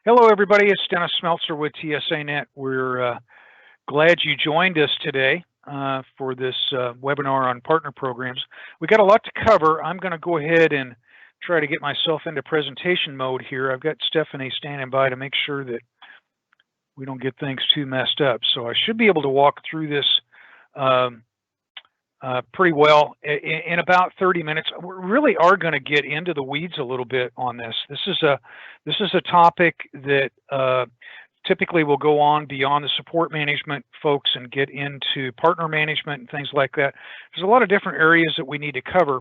Hello, everybody. It's Dennis Smeltzer with TSANet. We're glad you joined us today for this webinar on partner programs. We got a lot to cover. I'm going to go ahead and try to get myself into presentation mode here. I've got Stephanie standing by to make sure that we don't get things too messed up. So I should be able to walk through this um, pretty well in about 30 minutes. We really are going to get into the weeds a little bit on this. This is a topic that typically will go on beyond the support management folks and get into partner management and things like that. There's a lot of different areas that we need to cover.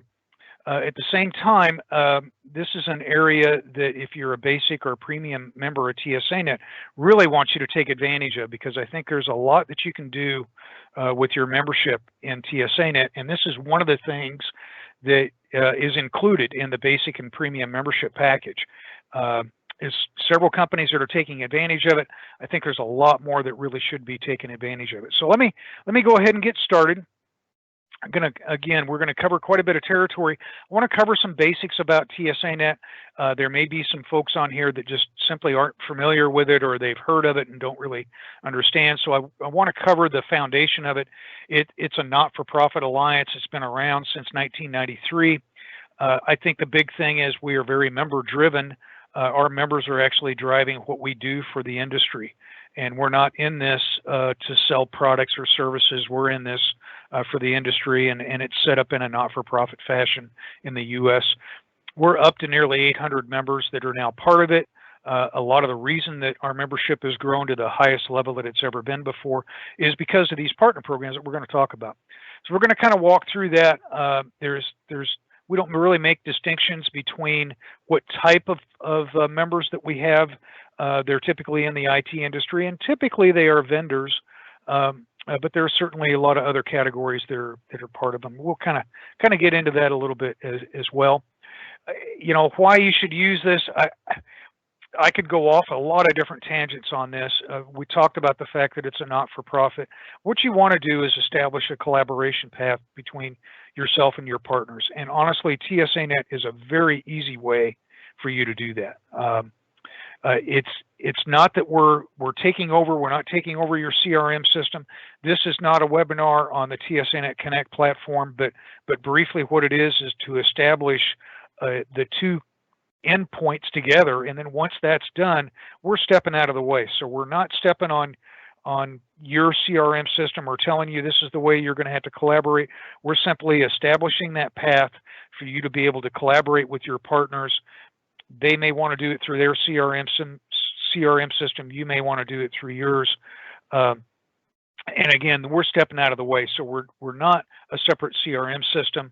At the same time, this is an area that if you're a basic or premium member of TSANet, really want you to take advantage of, because I think there's a lot that you can do with your membership in TSANet, and this is one of the things that is included in the basic and premium membership package. There's several companies that are taking advantage of it. I think there's a lot more that really should be taking advantage of it. So let me go ahead and get started. We're gonna cover quite a bit of territory. I want to cover some basics about TSANet. There may be some folks on here that just simply aren't familiar with it, or they've heard of it and don't really understand. So I want to cover the foundation of it. It's a not-for-profit alliance. It's been around since 1993. I think the big thing is we are very member-driven. Our members are actually driving what we do for the industry. And we're not in this to sell products or services. We're in this for the industry, and it's set up in a not-for-profit fashion in the U.S. We're up to nearly 800 members that are now part of it. A lot of the reason that our membership has grown to the highest level that it's ever been before is because of these partner programs that we're going to talk about. So we're going to kind of walk through that. We don't really make distinctions between what type of members that we have. They're typically in the IT industry, and typically they are vendors, but there are certainly a lot of other categories that are part of them. We'll kind of get into that a little bit as well. You know, why you should use this, I could go off a lot of different tangents on this. We talked about the fact that it's a not-for-profit. What you want to do is establish a collaboration path between yourself and your partners. And honestly, TSANet is a very easy way for you to do that. It's not that we're taking over. We're not taking over your CRM system. This is not a webinar on the TSANet Connect platform, but briefly what it is to establish the two endpoints together, and then once that's done, we're stepping out of the way. So we're not stepping on your CRM system or telling you this is the way you're going to have to collaborate. We're simply establishing that path for you to be able to collaborate with your partners. They may want to do it through their CRM system. You may want to do it through yours. And again, we're stepping out of the way. So we're not a separate CRM system,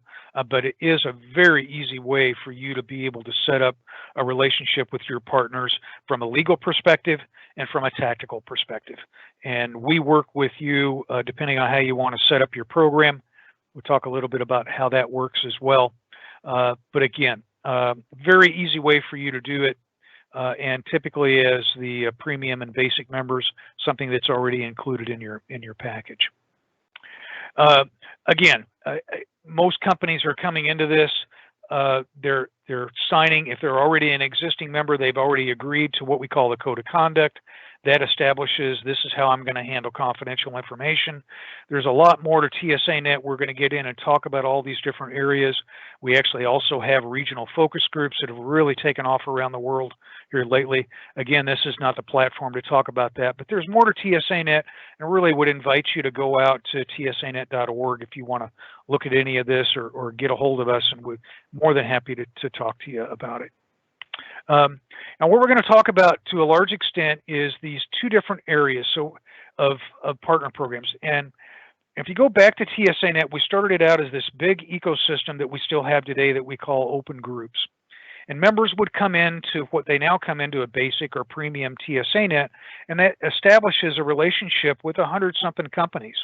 but it is a very easy way for you to be able to set up a relationship with your partners from a legal perspective and from a tactical perspective. And we work with you depending on how you want to set up your program. We'll talk a little bit about how that works as well. But again, very easy way for you to do it. And typically as the premium and basic members, something that's already included in your package. Again, most companies are coming into this. They're signing, if they're already an existing member, they've already agreed to what we call the code of conduct. That establishes this is how I'm going to handle confidential information. There's a lot more to TSANet. We're going to get in and talk about all these different areas. We actually also have regional focus groups that have really taken off around the world here lately. Again, this is not the platform to talk about that, but there's more to TSANet, and really would invite you to go out to tsanet.org if you want to look at any of this or get a hold of us, and we're more than happy to talk to you about it. Now, what we're going to talk about to a large extent is these two different areas of partner programs. And if you go back to TSANet, we started it out as this big ecosystem that we still have today that we call open groups. And members would come into what they now come into a basic or premium TSANet, and that establishes a relationship with 100-something companies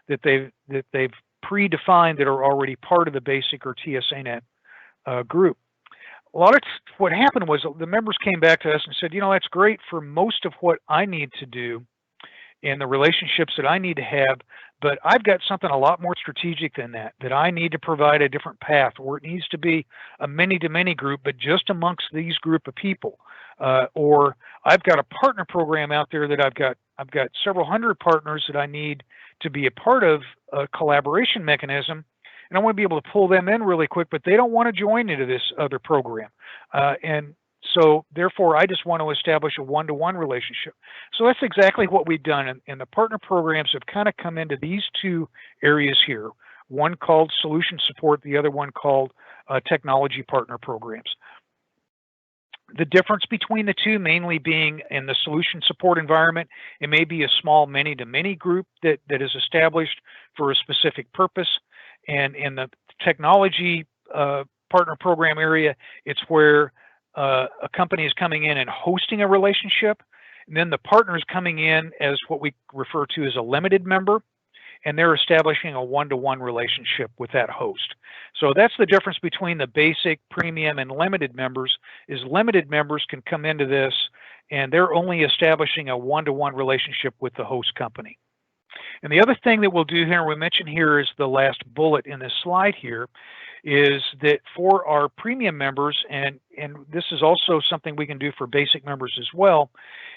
that they've predefined that are already part of the basic or TSANet group. A lot of what happened was the members came back to us and said, you know, that's great for most of what I need to do and the relationships that I need to have, but I've got something a lot more strategic than that I need to provide a different path, or it needs to be a many-to-many group, but just amongst these group of people. or I've got a partner program out there that I've got several hundred partners that I need to be a part of a collaboration mechanism, and I want to be able to pull them in really quick, but they don't want to join into this other program, and so therefore I just want to establish a one-to-one relationship. So that's exactly what we've done, and the partner programs have kind of come into these two areas here. One called solution support, the other one called technology partner programs. The difference between the two mainly being in the solution support environment, it may be a small many-to-many group that is established for a specific purpose. And in the technology partner program area, it's where a company is coming in and hosting a relationship. And then the partner is coming in as what we refer to as a limited member, and they're establishing a one-to-one relationship with that host. So that's the difference between the basic, premium, and limited members, is limited members can come into this and they're only establishing a one-to-one relationship with the host company. And the other thing that we'll do here, we mentioned here is the last bullet in this slide here, is that for our premium members, and this is also something we can do for basic members as well,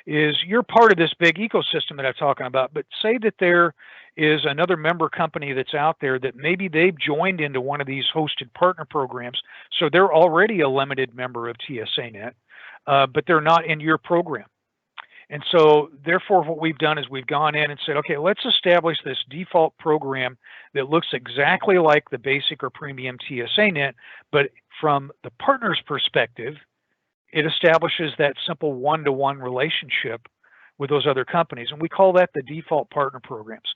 is you're part of this big ecosystem that I'm talking about, but say that there is another member company that's out there that maybe they've joined into one of these hosted partner programs, so they're already a limited member of TSANet, but they're not in your program. And so therefore what we've done is we've gone in and said, okay, let's establish this default program that looks exactly like the basic or premium TSANet, but from the partner's perspective, it establishes that simple one-to-one relationship with those other companies. And we call that the default partner programs.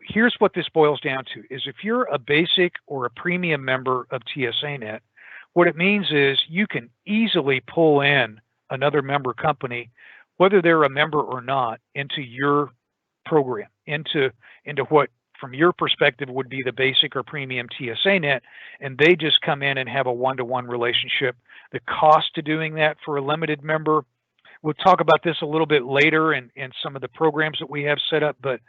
Here's what this boils down to, is if you're a basic or a premium member of TSANet, what it means is you can easily pull in another member company, whether they're a member or not, into your program, into what from your perspective would be the basic or premium TSANet, and they just come in and have a one-to-one relationship. The cost to doing that for a limited member, we'll talk about this a little bit later in some of the programs that we have set up, but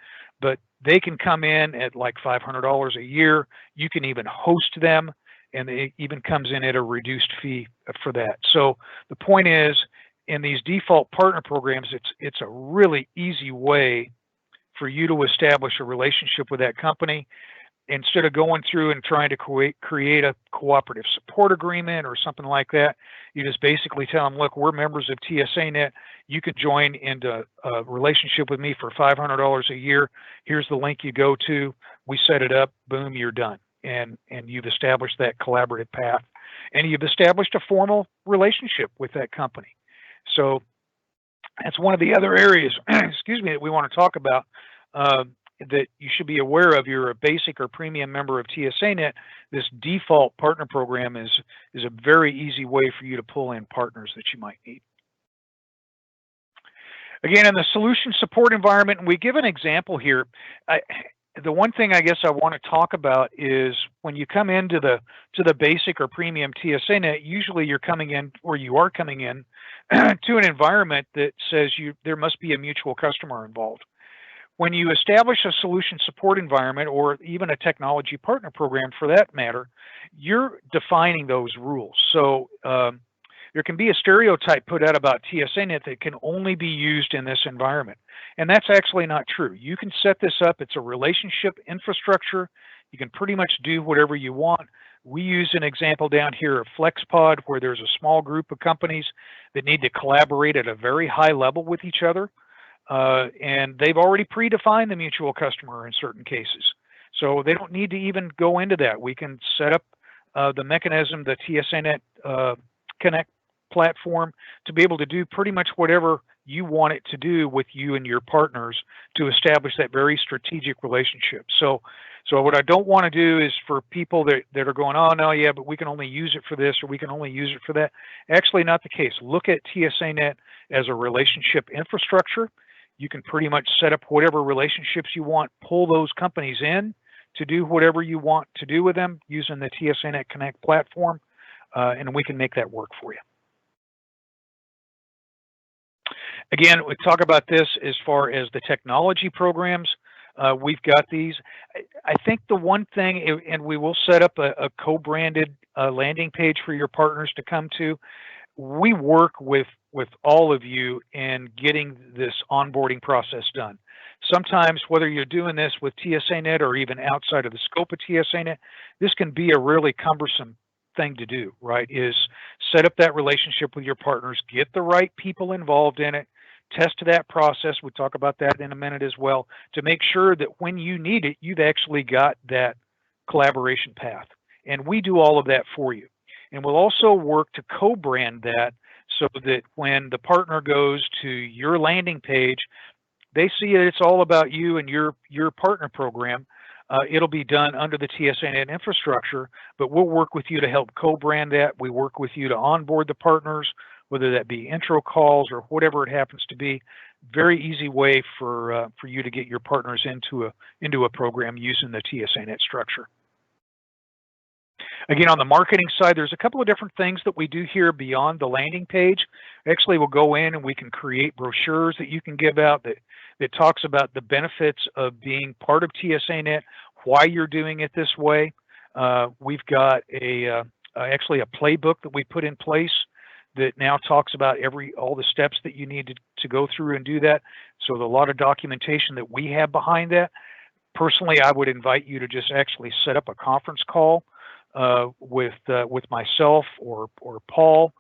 they can come in at like $500 a year. You can even host them, and it even comes in at a reduced fee for that. So the point is, in these default partner programs, it's a really easy way for you to establish a relationship with that company. Instead of going through and trying to create a cooperative support agreement or something like that, you just basically tell them, look, we're members of TSANet. You can join into a relationship with me for $500 a year. Here's the link you go to. We set it up. Boom, you're done. And you've established that collaborative path. And you've established a formal relationship with that company. So that's one of the other areas, excuse me, that we want to talk about that you should be aware of. You're a basic or premium member of TSANet. This default partner program is a very easy way for you to pull in partners that you might need. Again, in the solution support environment, and we give an example here. The one thing I guess I want to talk about is when you come into the basic or premium TSANet, usually you're coming in, or you are coming in to an environment that says there must be a mutual customer involved. When you establish a solution support environment, or even a technology partner program for that matter, you're defining those rules. So there can be a stereotype put out about TSANet that can only be used in this environment. And that's actually not true. You can set this up. It's a relationship infrastructure. You can pretty much do whatever you want. We use an example down here of FlexPod, where there's a small group of companies that need to collaborate at a very high level with each other. And they've already predefined the mutual customer in certain cases. So they don't need to even go into that. We can set up the mechanism, the TSANet Connect platform, to be able to do pretty much whatever you want it to do with you and your partners to establish that very strategic relationship. So what I don't want to do is for people that are going, oh, no, yeah, but we can only use it for this, or we can only use it for that. Actually, not the case. Look at TSANet as a relationship infrastructure. You can pretty much set up whatever relationships you want, pull those companies in to do whatever you want to do with them using the TSANet Connect platform, and we can make that work for you. Again, we talk about this as far as the technology programs. We've got these. I think the one thing, and we will set up a co-branded landing page for your partners to come to. We work with with all of you in getting this onboarding process done. Sometimes, whether you're doing this with TSANet or even outside of the scope of TSANet, this can be a really cumbersome thing to do, right? Is set up that relationship with your partners, get the right people involved in it, test that process. We'll talk about that in a minute as well, to make sure that when you need it, you've actually got that collaboration path. And we do all of that for you. And we'll also work to co-brand that so that when the partner goes to your landing page, they see that it's all about you and your partner program. It'll be done under the TSANet infrastructure, but we'll work with you to help co-brand that. We work with you to onboard the partners, whether that be intro calls or whatever it happens to be. Very easy way for you to get your partners into a program using the TSANet structure. Again, on the marketing side, there's a couple of different things that we do here beyond the landing page. Actually, we'll go in and we can create brochures that you can give out that talks about the benefits of being part of TSANet, why you're doing it this way. We've got actually a playbook that we put in place that now talks about all the steps that you need to go through and do that. So there's a lot of documentation that we have behind that. Personally, I would invite you to just actually set up a conference call with myself or Paul,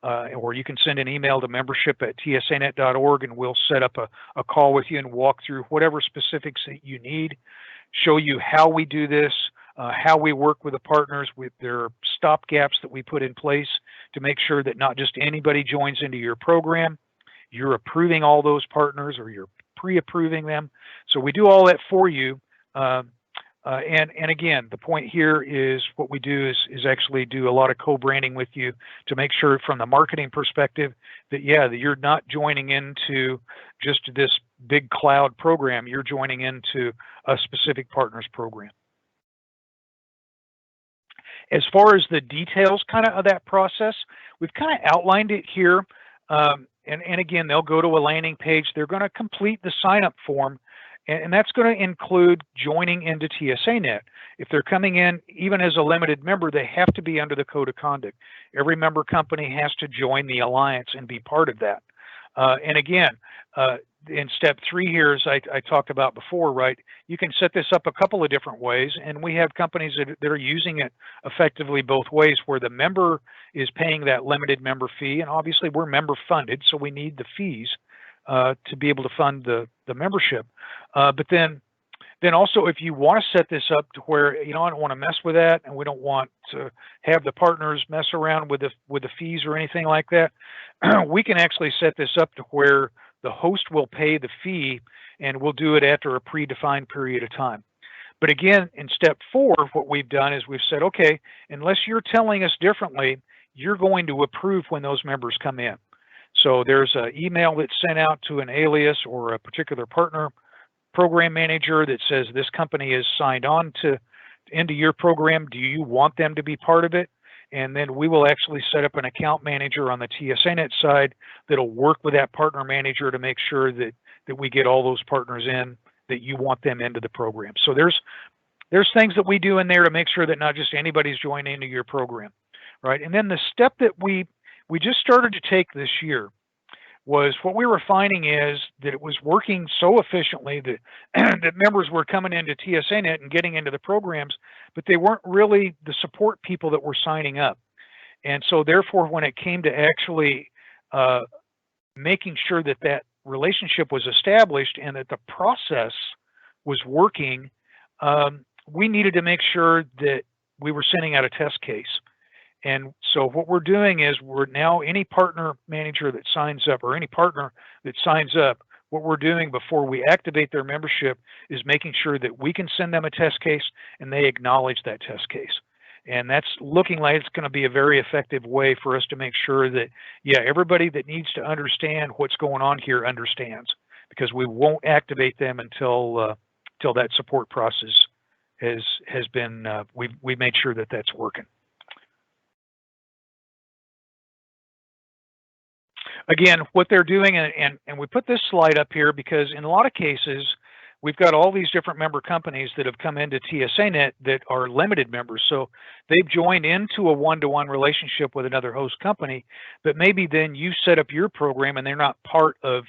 or you can send an email to membership@tsanet.org and we'll set up a call with you and walk through whatever specifics that you need, show you how we do this, how we work with the partners, with their stop gaps that we put in place to make sure that not just anybody joins into your program, you're approving all those partners or you're pre-approving them. So we do all that for you. And again, the point here is what we do is actually do a lot of co-branding with you to make sure from the marketing perspective that, that you're not joining into just this big cloud program, you're joining into a specific partner's program. As far as the details of that process, we've kind of outlined it here. And again, they'll go to a landing page. They're going to complete the sign-up form, and that's going to include joining into TSANet. If they're coming in, even as a limited member, they have to be under the code of conduct. Every member company has to join the alliance and be part of that. And again, in step 3 here, as I talked about before, right, you can set this up a couple of different ways, and we have companies that are using it effectively both ways, where the member is paying that limited member fee, and obviously we're member funded, so we need the fees to be able to fund the membership. But then also, if you want to set this up to where, I don't want to mess with that, and we don't want to have the partners mess around with the fees or anything like that, we can actually set this up to where the host will pay the fee, and we'll do it after a predefined period of time. But again, in step 4, what we've done is we've said, okay, unless you're telling us differently, you're going to approve when those members come in. So there's an email that's sent out to an alias or a particular partner program manager that says this company is signed on into your program. Do you want them to be part of it? And then we will actually set up an account manager on the TSANet side that'll work with that partner manager to make sure that we get all those partners in that you want them into the program. So there's things that we do in there to make sure that not just anybody's joining into your program, right? And then the step that we just started to take this year was, what we were finding is that it was working so efficiently that that members were coming into TSANet and getting into the programs, but they weren't really the support people that were signing up. And so therefore, when it came to actually making sure that that relationship was established and that the process was working, we needed to make sure that we were sending out a test case. And so what we're doing is, we're now, any partner manager that signs up, or any partner that signs up, what we're doing before we activate their membership is making sure that we can send them a test case and they acknowledge that test case. And that's looking like it's going to be a very effective way for us to make sure that, everybody that needs to understand what's going on here understands, because we won't activate them until that support process has been, we've made sure that that's working. Again, what they're doing, and we put this slide up here because in a lot of cases, we've got all these different member companies that have come into TSANet that are limited members. So they've joined into a one-to-one relationship with another host company, but maybe then you set up your program and they're not part of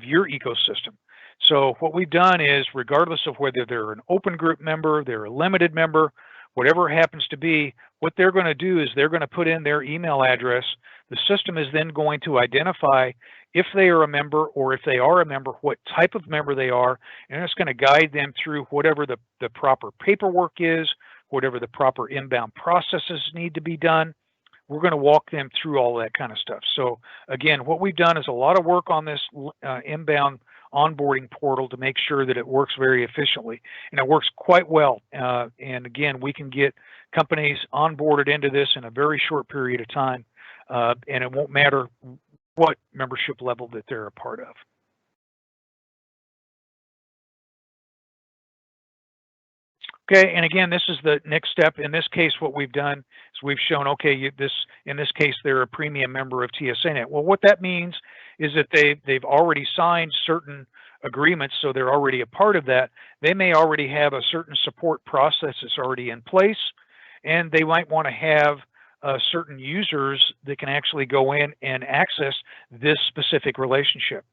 your ecosystem. So what we've done is, regardless of whether they're an open group member, they're a limited member, whatever it happens to be, what they're going to do is they're going to put in their email address. The system is then going to identify if they are a member, or if they are a member, what type of member they are, and it's going to guide them through whatever the proper paperwork is, whatever the proper inbound processes need to be done. We're going to walk them through all that kind of stuff. So again, what we've done is a lot of work on this inbound onboarding portal to make sure that it works very efficiently, and it works quite well. And again, we can get companies onboarded into this in a very short period of time, and it won't matter what membership level that they're a part of. Okay, and again, this is the next step. In this case, what we've done is we've shown, okay, in this case, they're a premium member of TSANet. Well, what that means is that they've already signed certain agreements, so they're already a part of that. They may already have a certain support process that's already in place, and they might want to have certain users that can actually go in and access this specific relationship.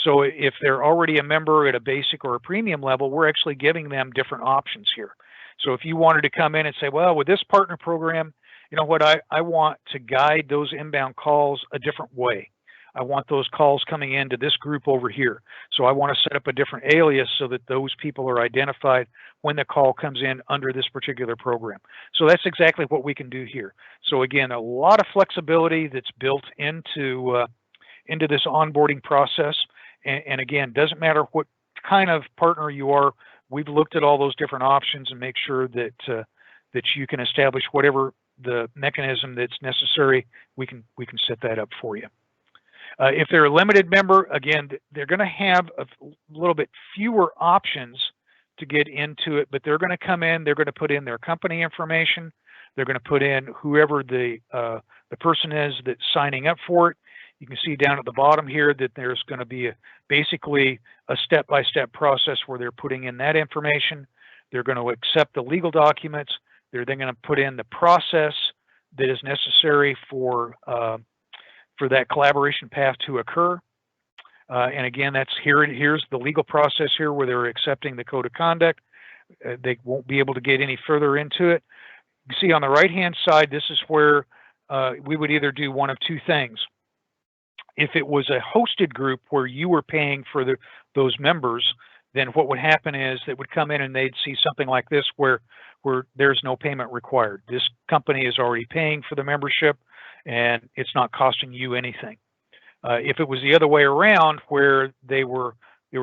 So if they're already a member at a basic or a premium level, we're actually giving them different options here. So if you wanted to come in and say, well, with this partner program, you know what, I want to guide those inbound calls a different way. I want those calls coming into this group over here. So I want to set up a different alias so that those people are identified when the call comes in under this particular program. So that's exactly what we can do here. So again, a lot of flexibility that's built into this onboarding process. And again, doesn't matter what kind of partner you are, we've looked at all those different options and make sure that that you can establish whatever the mechanism that's necessary. We can set that up for you. If they're a limited member, again, they're going to have a little bit fewer options to get into it, but they're going to come in, they're going to put in their company information, they're going to put in whoever the person is that's signing up for it. You can see down at the bottom here that there's going to be basically a step-by-step process where they're putting in that information. They're going to accept the legal documents. They're then going to put in the process that is necessary for that collaboration path to occur. And again, here's the legal process here where they're accepting the code of conduct. They won't be able to get any further into it. You can see on the right-hand side, this is where we would either do one of two things. If it was a hosted group where you were paying for those members, then what would happen is they would come in and they'd see something like this where there's no payment required. This company is already paying for the membership and it's not costing you anything. If it was the other way around, where they were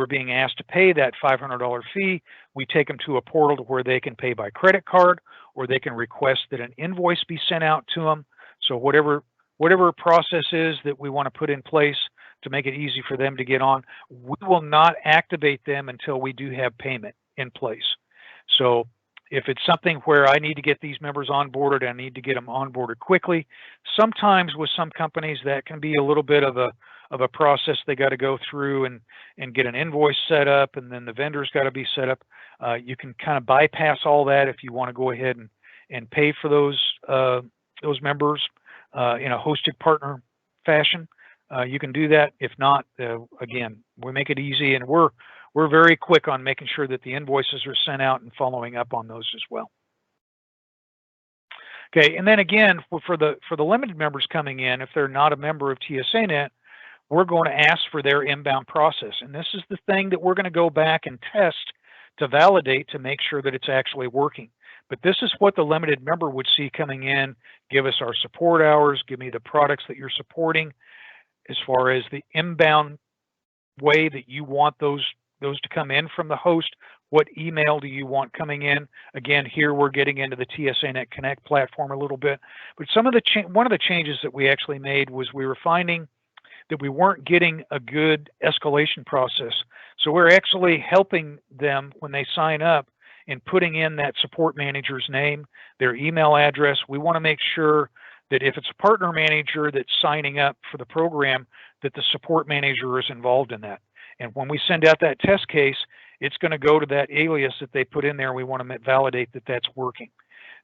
being asked to pay that $500 fee, we take them to a portal to where they can pay by credit card, or they can request that an invoice be sent out to them. So whatever process is that we want to put in place to make it easy for them to get on, we will not activate them until we do have payment in place. So if it's something where I need to get these members onboarded, I need to get them onboarded quickly. Sometimes with some companies that can be a little bit of a process. They got to go through and get an invoice set up, and then the vendor's got to be set up. You can kind of bypass all that if you want to go ahead and pay for those members in a hosted partner fashion. You can do that. If not, again, we make it easy, and we're very quick on making sure that the invoices are sent out and following up on those as well. Okay, and then again, for the limited members coming in, if they're not a member of TSANet, we're going to ask for their inbound process. And this is the thing that we're going to go back and test to validate to make sure that it's actually working. But this is what the limited member would see coming in. Give us our support hours, give me the products that you're supporting, as far as the inbound way that you want those to come in from the host. What email do you want coming in? Again, here we're getting into the TSANet Connect platform a little bit. But one of the changes that we actually made was we were finding that we weren't getting a good escalation process. So we're actually helping them when they sign up and putting in that support manager's name, their email address. We want to make sure that if it's a partner manager that's signing up for the program, that the support manager is involved in that. And when we send out that test case, it's going to go to that alias that they put in there. We want to validate that that's working.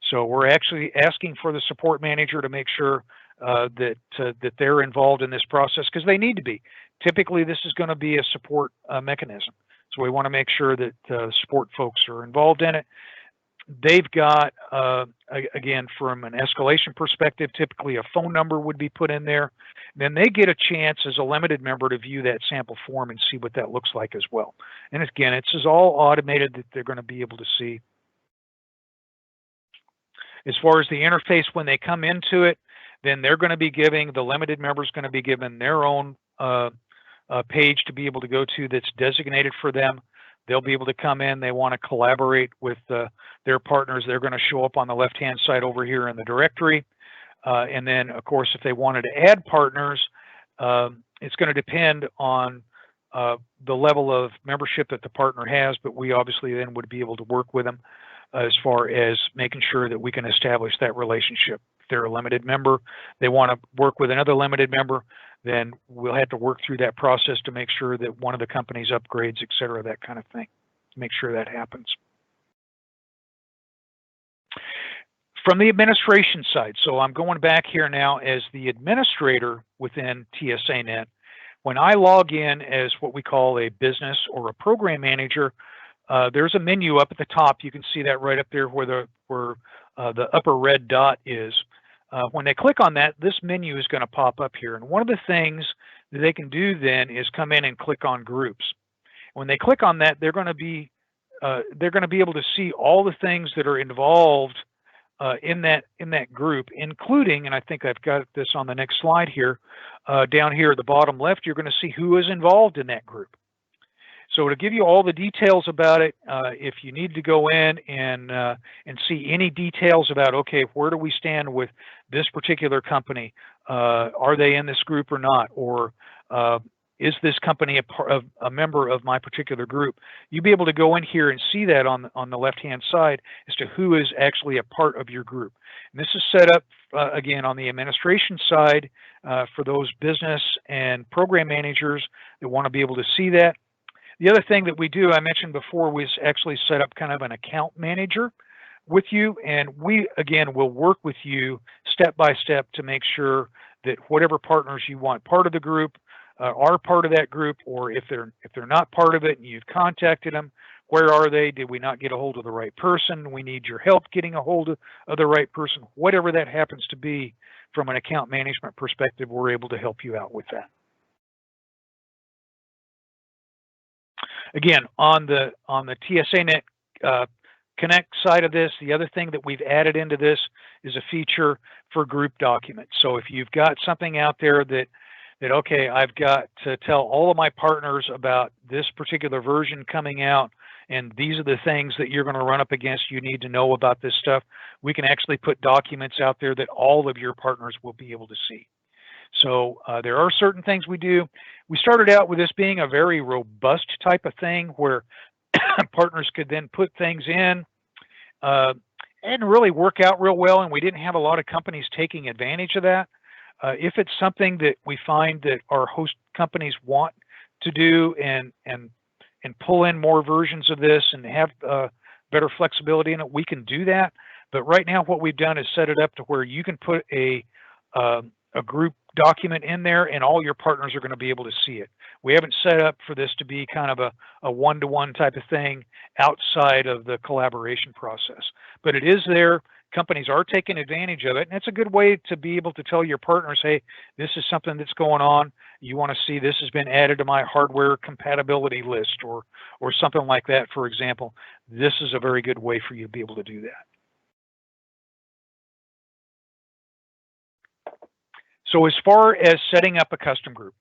So we're actually asking for the support manager to make sure that they're involved in this process, because they need to be. Typically, this is going to be a support mechanism. So we want to make sure that support folks are involved in it. They've got, again, from an escalation perspective, typically a phone number would be put in there. Then they get a chance as a limited member to view that sample form and see what that looks like as well. And again, it's all automated that they're going to be able to see. As far as the interface, when they come into it, then they're going to be giving, the limited members going to be given their own page to be able to go to that's designated for them. They'll be able to come in. They want to collaborate with their partners. They're going to show up on the left-hand side over here in the directory. And then, of course, if they wanted to add partners, it's going to depend on the level of membership that the partner has, but we obviously then would be able to work with them as far as making sure that we can establish that relationship. If they're a limited member, they want to work with another limited member, then we'll have to work through that process to make sure that one of the companies upgrades, et cetera, that kind of thing, to make sure that happens. From the administration side, so I'm going back here now as the administrator within TSANet. When I log in as what we call a business or a program manager, there's a menu up at the top. You can see that right up there where the upper red dot is. When they click on that, this menu is going to pop up here. And one of the things that they can do then is come in and click on groups. When they click on that, they're going to be able to see all the things that are involved in that group, including, and I think I've got this on the next slide here, down here at the bottom left, you're going to see who is involved in that group. So to give you all the details about it, if you need to go in and see any details about, okay, where do we stand with this particular company? Are they in this group or not? Or is this company a member of my particular group? You'll be able to go in here and see that on the left-hand side as to who is actually a part of your group. And this is set up, again, on the administration side for those business and program managers that want to be able to see that. The other thing that we do, I mentioned before, was actually set up kind of an account manager with you, and we, again, will work with you step by step to make sure that whatever partners you want part of the group are part of that group, or if they're not part of it and you've contacted them, where are they? Did we not get a hold of the right person? We need your help getting a hold of the right person. Whatever that happens to be from an account management perspective, we're able to help you out with that. Again, on the TSANet Connect side of this, the other thing that we've added into this is a feature for group documents. So if you've got something out there that okay, I've got to tell all of my partners about this particular version coming out, and these are the things that you're going to run up against, you need to know about this stuff, we can actually put documents out there that all of your partners will be able to see. So there are certain things we do. We started out with this being a very robust type of thing where partners could then put things in and really work out real well, and we didn't have a lot of companies taking advantage of that. If it's something that we find that our host companies want to do and pull in more versions of this and have better flexibility in it, we can do that. But right now what we've done is set it up to where you can put a group document in there and all your partners are going to be able to see it. We haven't set up for this to be kind of a one-to-one type of thing outside of the collaboration process. But it is there. Companies are taking advantage of it, and it's a good way to be able to tell your partners, hey, this is something that's going on. You want to see this has been added to my hardware compatibility list or something like that, for example. This is a very good way for you to be able to do that. So as far as setting up a custom group,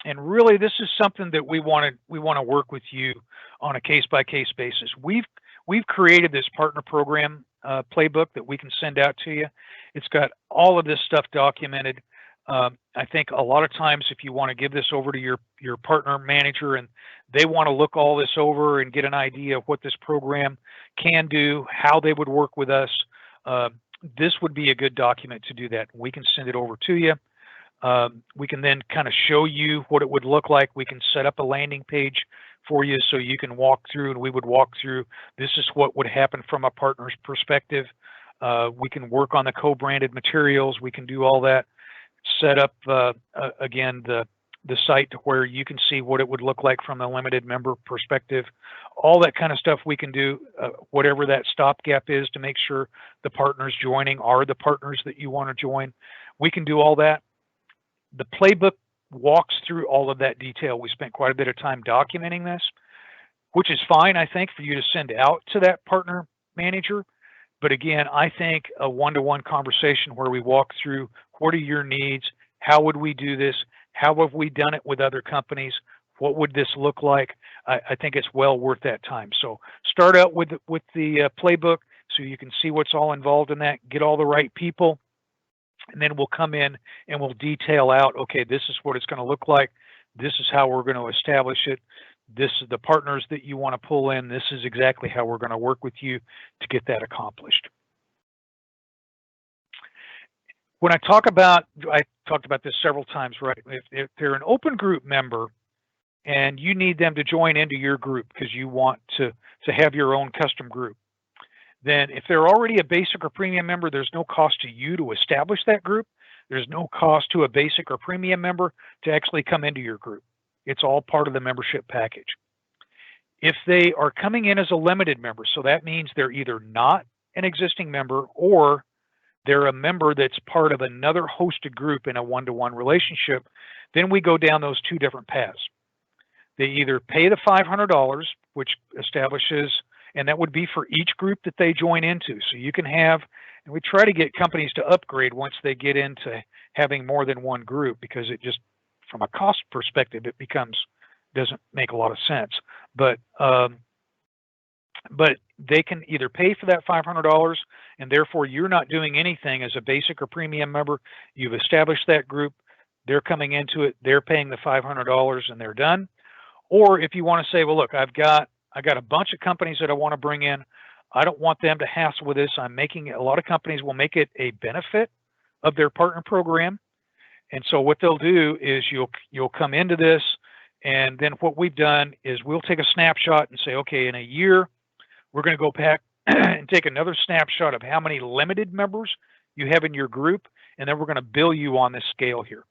and really this is something that we want to work with you on a case-by-case basis. We've created this partner program playbook that we can send out to you. It's got all of this stuff documented. I think a lot of times if you want to give this over to your partner manager and they want to look all this over and get an idea of what this program can do, how they would work with us, this would be a good document to do that. We can send it over to you. We can then kind of show you what it would look like. We can set up a landing page for you so you can walk through, and we would walk through, this is what would happen from a partner's perspective. We can work on the co-branded materials. We can do all that. Set up, again, the site to where you can see what it would look like from a limited member perspective. All that kind of stuff we can do, whatever that stopgap is, to make sure the partners joining are the partners that you want to join. We can do all that. The playbook walks through all of that detail. We spent quite a bit of time documenting this, which is fine, I think, for you to send out to that partner manager. But again, I think a one-to-one conversation where we walk through, what are your needs? How would we do this? How have we done it with other companies? What would this look like? I think it's well worth that time. So start out with the playbook so you can see what's all involved in that, get all the right people, and then we'll come in and we'll detail out, okay, this is what it's going to look like. This is how we're going to establish it. This is the partners that you want to pull in. This is exactly how we're going to work with you to get that accomplished. When I talked about this several times, right? If they're an open group member and you need them to join into your group because you want to have your own custom group, then if they're already a basic or premium member, there's no cost to you to establish that group. There's no cost to a basic or premium member to actually come into your group. It's all part of the membership package. If they are coming in as a limited member, so that means they're either not an existing member or they're a member that's part of another hosted group in a one-to-one relationship, then we go down those two different paths. They either pay the $500, which establishes, and that would be for each group that they join into. So you can have, and we try to get companies to upgrade once they get into having more than one group, because it just, from a cost perspective, it doesn't make a lot of sense. But they can either pay for that $500, and therefore you're not doing anything as a basic or premium member. You've established that group. They're coming into it. They're paying the $500, and they're done. Or if you want to say, well, look, I got a bunch of companies that I want to bring in. I don't want them to hassle with this. I'm making it. A lot of companies will make it a benefit of their partner program. And so what they'll do is you'll come into this, and then what we've done is we'll take a snapshot and say, okay, in a year, we're going to go back and take another snapshot of how many limited members you have in your group, and then we're going to bill you on this scale here.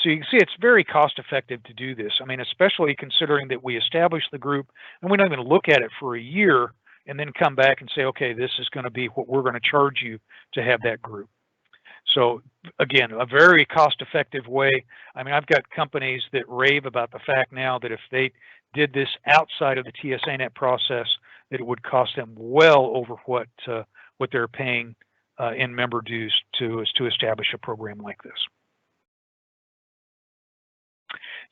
So you can see it's very cost effective to do this. I mean, especially considering that we establish the group and we don't even look at it for a year and then come back and say, okay, this is going to be what we're going to charge you to have that group. So again, a very cost effective way. I mean, I've got companies that rave about the fact now that if they did this outside of the TSANet process, that it would cost them well over what they're paying in member dues to establish a program like this.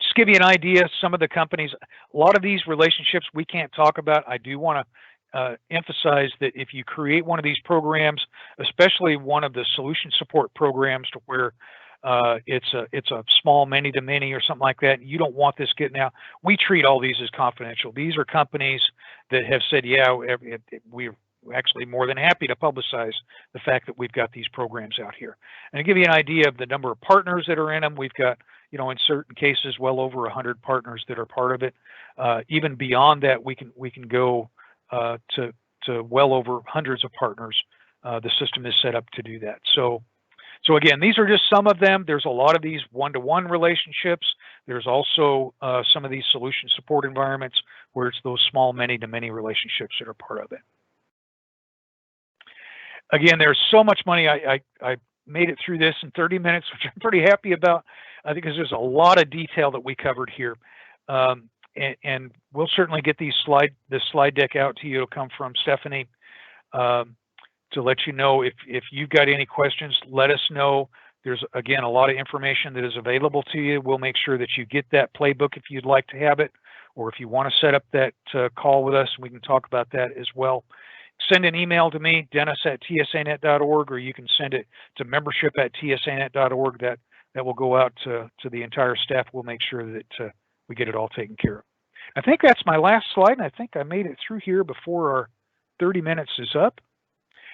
Just give you an idea, some of the companies, a lot of these relationships we can't talk about. I do want to emphasize that if you create one of these programs, especially one of the solution support programs to where it's a small many-to-many or something like that, and you don't want this getting out, we treat all these as confidential. These are companies that have said, yeah, we're actually more than happy to publicize the fact that we've got these programs out here. And to give you an idea of the number of partners that are in them, we've got, you know, in certain cases, well over 100 partners that are part of it. Even beyond that, we can go to well over hundreds of partners. The system is set up to do that. So again, these are just some of them. There's a lot of these one-to-one relationships. There's also some of these solution support environments where it's those small many-to-many relationships that are part of it. Again, there's so much money. I made it through this in 30 minutes, which I'm pretty happy about. I think there's a lot of detail that we covered here. And we'll certainly get this slide deck out to you. It'll come from Stephanie to let you know if you've got any questions, let us know. There's, again, a lot of information that is available to you. We'll make sure that you get that playbook if you'd like to have it, or if you want to set up that call with us, we can talk about that as well. Send an email to me, dennis@tsanet.org, or you can send it to membership@tsanet.org. That will go out to the entire staff. We'll make sure that we get it all taken care of. I think that's my last slide, and I think I made it through here before our 30 minutes is up.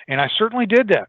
And I certainly did that.